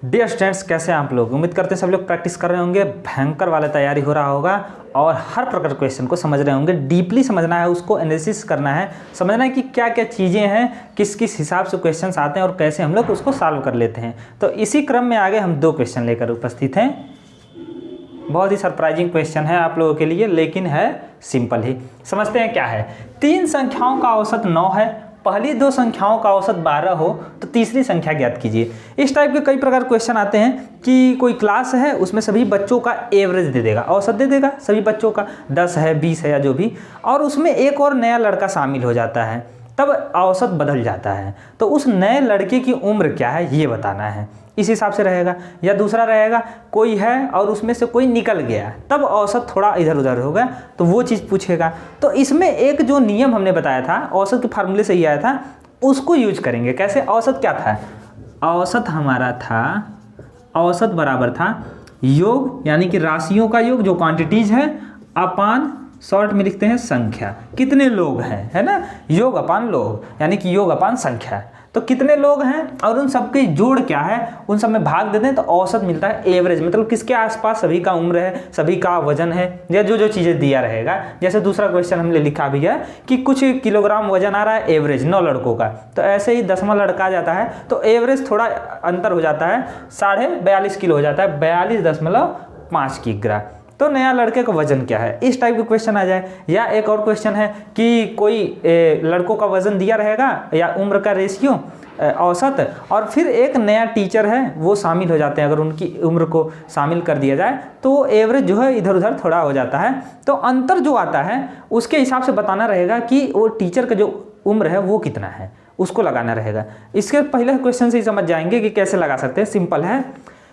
Dear students, कैसे हैं आप लोग। उम्मीद करते हैं सब लोग प्रैक्टिस कर रहे होंगे, भयंकर वाला तैयारी हो रहा होगा और हर प्रकार के क्वेश्चन को समझ रहे होंगे। डीपली समझना है, उसको एनालिसिस करना है, समझना है कि क्या क्या चीज़ें हैं, किस किस हिसाब से क्वेश्चंस आते हैं और कैसे हम लोग उसको सॉल्व कर लेते हैं। तो इसी क्रम में आगे हम 2 क्वेश्चन लेकर उपस्थित हैं। बहुत ही सरप्राइजिंग क्वेश्चन है आप लोगों के लिए, लेकिन है सिंपल ही। समझते हैं क्या है। 3 संख्याओं का औसत 9 है, पहली 2 संख्याओं का औसत 12 हो तो तीसरी संख्या ज्ञात कीजिए। इस टाइप के कई प्रकार क्वेश्चन आते हैं कि कोई क्लास है, उसमें सभी बच्चों का एवरेज दे देगा, औसत दे देगा सभी बच्चों का, 10 है 20 है या जो भी, और उसमें एक और नया लड़का शामिल हो जाता है, तब औसत बदल जाता है। तो उस नए लड़के की उम्र क्या है ये बताना है, इस हिसाब से रहेगा। या दूसरा रहेगा, कोई है और उसमें से कोई निकल गया, तब औसत थोड़ा इधर उधर होगा, तो वो चीज़ पूछेगा। तो इसमें एक जो नियम हमने बताया था, औसत के फार्मूले से ही आया था, उसको यूज करेंगे। कैसे? औसत क्या था? औसत हमारा था, औसत बराबर था योग, यानी कि राशियों का योग जो क्वांटिटीज है, अपान शॉर्ट में लिखते हैं संख्या, कितने लोग हैं, है ना। योग अपान लोग, यानी कि योग अपान संख्या। तो कितने लोग हैं और उन सबके जोड़ क्या है, उन सब में भाग देते हैं तो औसत मिलता है एवरेज। मतलब किसके आसपास सभी का उम्र है, सभी का वजन है, या जो जो चीज़ें दिया रहेगा। जैसे दूसरा क्वेश्चन हमने लिखा भी है कि कुछ किलोग्राम वजन आ रहा है एवरेज 9 लड़कों का, तो ऐसे ही 10वां लड़का आ जाता है तो एवरेज थोड़ा अंतर हो जाता है, 42.5 किलो हो जाता है, 42.5 किग्रा। तो नया लड़के का वजन क्या है, इस टाइप के क्वेश्चन आ जाए। या एक और क्वेश्चन है कि कोई लड़कों का वजन दिया रहेगा या उम्र का रेशियो औसत, और फिर एक नया टीचर है वो शामिल हो जाते हैं, अगर उनकी उम्र को शामिल कर दिया जाए तो एवरेज जो है इधर उधर थोड़ा हो जाता है। तो अंतर जो आता है उसके हिसाब से बताना रहेगा कि वो टीचर का जो उम्र है वो कितना है, उसको लगाना रहेगा। इसके पहले क्वेश्चन से ही समझ जाएंगे कि कैसे लगा सकते हैं। सिंपल है,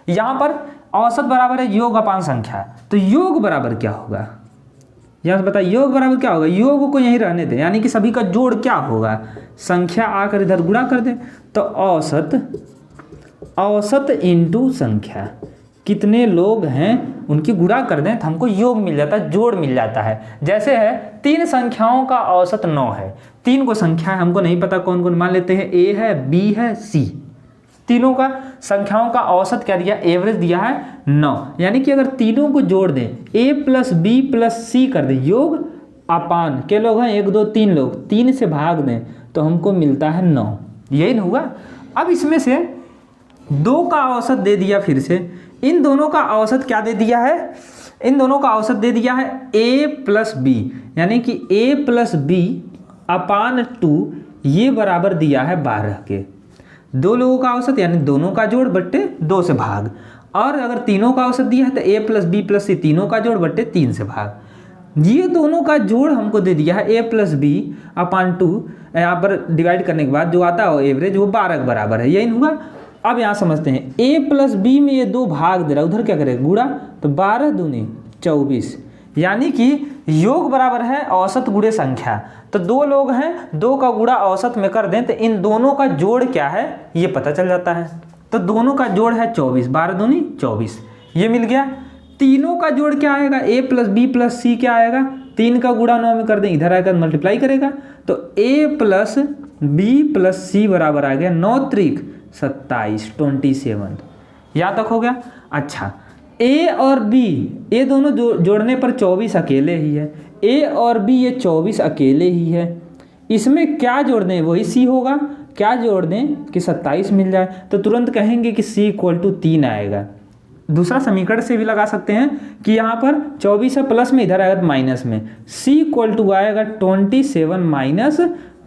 यहाँ पर औसत बराबर है योग अपान संख्या, तो योग बराबर क्या होगा, यहाँ से बताइए योग बराबर क्या होगा। योग को यहीं रहने दें, यानी कि सभी का जोड़ क्या होगा, संख्या आकर इधर गुणा कर दें, तो औसत, औसत इंटू संख्या, कितने लोग हैं उनकी गुणा कर दें तो हमको योग मिल जाता है, जोड़ मिल जाता है। जैसे है 3 संख्याओं का औसत 9 है, 3 को संख्या है, हमको नहीं पता कौन कौन, मान लेते हैं ए है, बी है, सी, तीनों का संख्याओं का औसत क्या दिया, एवरेज दिया है 9। यानी कि अगर तीनों को जोड़ दें, a प्लस बी प्लस सी कर दें, योग अपान के लोग हैं 1 2 3 लोग, 3 से भाग दें तो हमको मिलता है 9। यही ना हुआ। अब इसमें से 2 का औसत दे दिया, फिर से इन दोनों का औसत क्या दे दिया है, इन दोनों का औसत दे दिया है a प्लस बी, यानी कि a प्लस बी अपान 2, ये बराबर दिया है 12 के। 2 लोगों का औसत यानी दोनों का जोड़ बट्टे 2 से भाग, और अगर तीनों का औसत दिया है तो a प्लस बी प्लस सी, तीनों का जोड़ बट्टे 3 से भाग। ये दोनों का जोड़ हमको दे दिया है a प्लस बी अपान 2, यहाँ पर डिवाइड करने के बाद जो आता है एवरेज वो 12 के बराबर है। यही हुआ। अब यहाँ समझते हैं, a प्लस बी में ये 2 भाग दे रहा है, उधर क्या करेगा गुणा, तो 12 दूनी 24, यानी कि योग बराबर है औसत गुणे संख्या। तो 2 लोग हैं, 2 का गुणा औसत में कर दें तो इन दोनों का जोड़ क्या है ये पता चल जाता है। तो दोनों का जोड़ है 24, 12 दूनी 24, ये मिल गया। तीनों का जोड़ क्या आएगा, a प्लस बी प्लस सी क्या आएगा, 3 का गुणा 9 में कर दें, इधर आएगा मल्टीप्लाई करेगा, तो a प्लस बी प्लस सी बराबर आ गया 9 त्रिक 27, 27। यहाँ तक हो गया। अच्छा, a और b ये दोनों जोड़ने पर 24 अकेले ही है, a और b ये 24 अकेले ही है। इसमें क्या जोड़ दें, वही c होगा, क्या जोड़ दें कि 27 मिल जाए, तो तुरंत कहेंगे कि c = 3 आएगा। दूसरा समीकरण से भी लगा सकते हैं कि यहाँ पर 24 है प्लस में, इधर आएगा माइनस में, c = आएगा 27 माइनस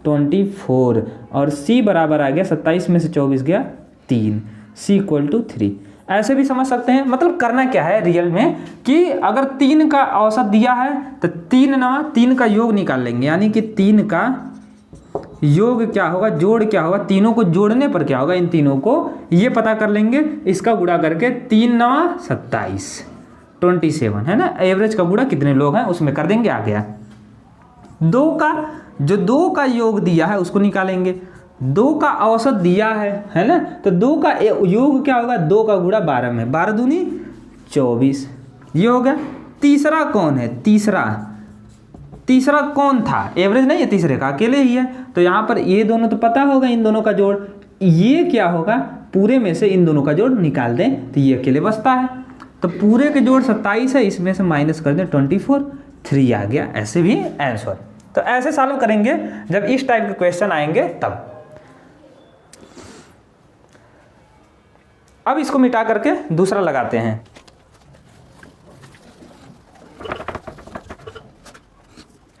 24, और c बराबर आ गया 27 में से 24 गया 3, c = 3। ऐसे भी समझ सकते हैं। मतलब करना क्या है रियल में कि अगर 3 का औसत दिया है तो 3 का योग निकाल लेंगे, यानी कि 3 का योग क्या होगा, जोड़ क्या होगा, तीनों को जोड़ने पर क्या होगा, इन तीनों को ये पता कर लेंगे, इसका गुणा करके 3 9 27, 27 है ना। एवरेज का गुणा कितने लोग हैं उसमें कर देंगे, आ गया। 2 का योग दिया है उसको निकालेंगे, 2 का औसत दिया है ना, तो 2 का योग क्या होगा, 2 का गुणा 12 में, 12 दूनी 24, ये हो गया। तीसरा कौन है, तीसरा कौन था, एवरेज नहीं है तीसरे का, अकेले ही है, तो यहाँ पर ये दोनों तो पता होगा, इन दोनों का जोड़, ये क्या होगा, पूरे में से इन दोनों का जोड़ निकाल दें तो ये अकेले बचता है। तो पूरे के जोड़ 27 है, इसमें से माइनस कर दें 24, 3 आ गया। ऐसे भी आंसर। तो ऐसे सॉल्व करेंगे जब इस टाइप के क्वेश्चन आएंगे तब। अब इसको मिटा करके दूसरा लगाते हैं।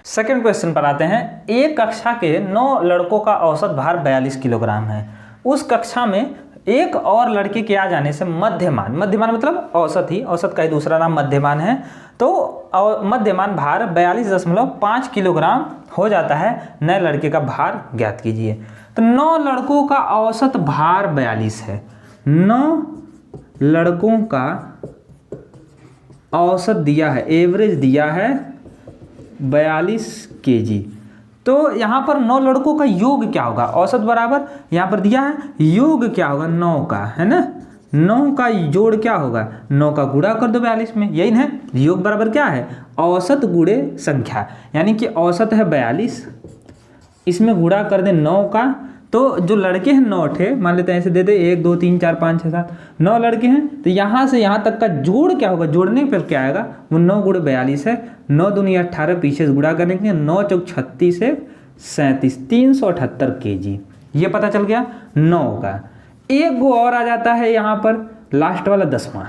सेकेंड क्वेश्चन पर आते हैं। एक कक्षा के 9 लड़कों का औसत भार 42 किलोग्राम है। उस कक्षा में एक और लड़के के आ जाने से मध्यमान मतलब औसत ही, औसत का ही दूसरा नाम मध्यमान है। तो मध्यमान भार 42.5 किलोग्राम हो जाता है। नए लड़के का भार ज्ञात कीजिए। तो 9 लड़कों का औसत भार 42 है। 9 लड़कों का औसत दिया है, एवरेज दिया है 42 kg। तो यहाँ पर 9 लड़कों का योग क्या होगा? औसत बराबर यहाँ पर दिया है, योग क्या होगा? 9 का, है ना। 9 का जोड़ क्या होगा? 9 का गुणा कर दो 42 में, यही है। योग बराबर क्या है? औसत गुणे संख्या, यानी कि औसत है 42, इसमें गुणा कर दे 9 का। तो जो लड़के हैं 9 थे, मान लेते हैं ऐसे दे दे 1 2 3 4 5 6 7 9 लड़के हैं। तो यहाँ से यहाँ तक का जोड़ क्या होगा? जोड़ने पर क्या आएगा? वो 9 गुणे 42 है। 9 दूनी 18, पीछे से गुणा करने के लिए 9 चौक 36 है 37, 378 kg। ये पता चल गया 9 का। एक गो और आ जाता है यहाँ पर, लास्ट वाला 10वां।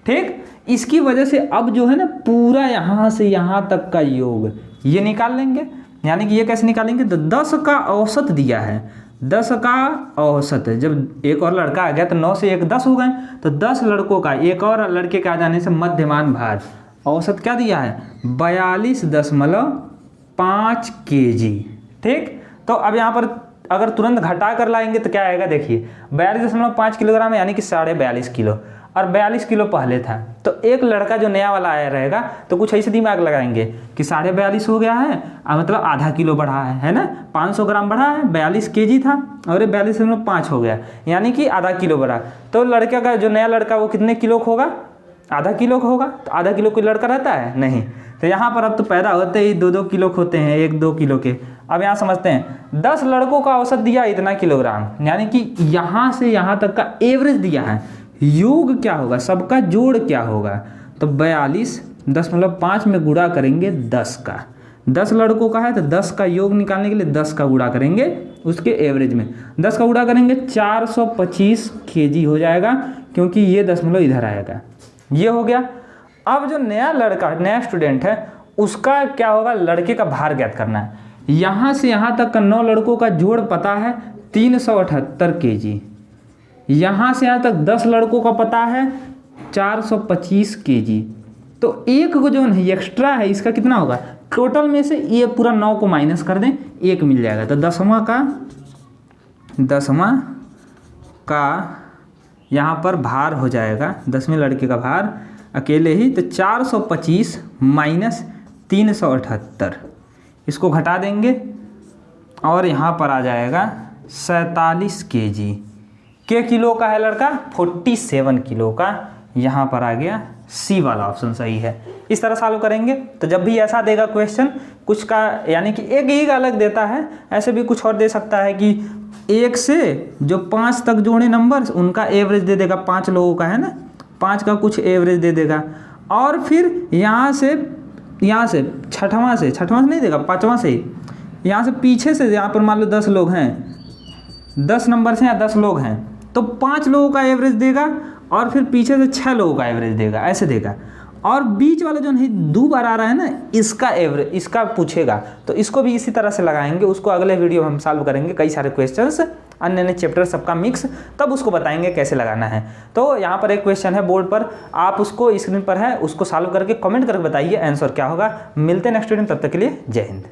ठीक, इसकी वजह से अब जो है ना पूरा यहाँ से यहाँ तक का योग ये निकाल लेंगे। यानी कि ये कैसे निकालेंगे? तो 10 का औसत दिया है, 10 का औसत है। जब एक और लड़का आ गया तो 9 से 1 10 हो गए। तो 10 लड़कों का एक और लड़के के आ जाने से मध्यमान भार औसत क्या दिया है? 42.5 kg। ठीक, तो अब यहाँ पर अगर तुरंत घटा कर लाएंगे तो क्या आएगा? देखिए 42.5 किलोग्राम यानी कि 42.5 किलो, और 42 किलो पहले था। तो एक लड़का जो नया वाला आया रहेगा तो कुछ ऐसे दिमाग लगाएंगे कि 42.5 हो गया है, मतलब आधा किलो बढ़ा है ना, 500 ग्राम बढ़ा है। 42 kg था और ये 42.5 हो गया, यानी कि आधा किलो बढ़ा। तो लड़के का जो नया लड़का वो कितने किलो का होगा? आधा किलो का होगा। तो आधा किलो कोई लड़का रहता है? नहीं। तो यहाँ पर अब तो पैदा होते ही 2-2 किलो होते हैं, 1-2 किलो के। अब यहाँ समझते हैं 10 लड़कों का औसत दिया इतना किलोग्राम, यानी कि यहाँ से यहाँ तक का एवरेज दिया है। योग क्या होगा? सबका जोड़ क्या होगा? तो 42.5 में गुणा करेंगे 10 का। 10 लड़कों का है तो 10 का योग निकालने के लिए 10 का गुणा करेंगे उसके एवरेज में। 10 का गुणा करेंगे 425 kg हो जाएगा, क्योंकि ये दशमलव इधर आएगा। ये हो गया। अब जो नया लड़का, नया स्टूडेंट है, उसका क्या होगा? लड़के का भार ज्ञात करना है। यहाँ से यहाँ तक का 9 लड़कों का जोड़ पता है 378 kg। यहाँ से यहाँ तक 10 लड़कों का पता है 425 kg। तो एक को जो है एक्स्ट्रा है, इसका कितना होगा? टोटल में से ये पूरा 9 को माइनस कर दें, 1 मिल जाएगा। तो 10वां का यहाँ पर भार हो जाएगा, 10वें लड़के का भार अकेले ही। तो 425 माइनस 378, इसको घटा देंगे और यहाँ पर आ जाएगा 47 kg। के किलो का है लड़का? 47 किलो का। यहाँ पर आ गया सी वाला ऑप्शन सही है। इस तरह सॉल्व करेंगे। तो जब भी ऐसा देगा क्वेश्चन कुछ का, यानी कि एक ही अलग देता है, ऐसे भी कुछ और दे सकता है कि 1 से जो 5 तक जोड़े नंबर उनका एवरेज दे देगा, 5 लोगों का है ना, 5 का कुछ एवरेज दे देगा। और फिर यहाँ से छठवां से नहीं देगा, 5वां से, यहाँ से पीछे से, यहाँ पर मान लो 10 लोग हैं, 10 नंबर से यहाँ 10 लोग हैं, तो 5 लोगों का एवरेज देगा और फिर पीछे से 6 लोगों का एवरेज देगा, ऐसे देगा। और बीच वाला जो नहीं 2 बार आ रहा है ना, इसका एवरेज, इसका पूछेगा। तो इसको भी इसी तरह से लगाएंगे। उसको अगले वीडियो में हम सॉल्व करेंगे, कई सारे क्वेश्चंस, अन्य चैप्टर सबका मिक्स, तब उसको बताएंगे कैसे लगाना है। तो यहाँ पर एक क्वेश्चन है बोर्ड पर, आप उसको स्क्रीन पर है, उसको सॉल्व करके कमेंट करके बताइए आंसर क्या होगा। मिलते हैं नेक्स्ट वीडियो में, तब तक के लिए जय हिंद।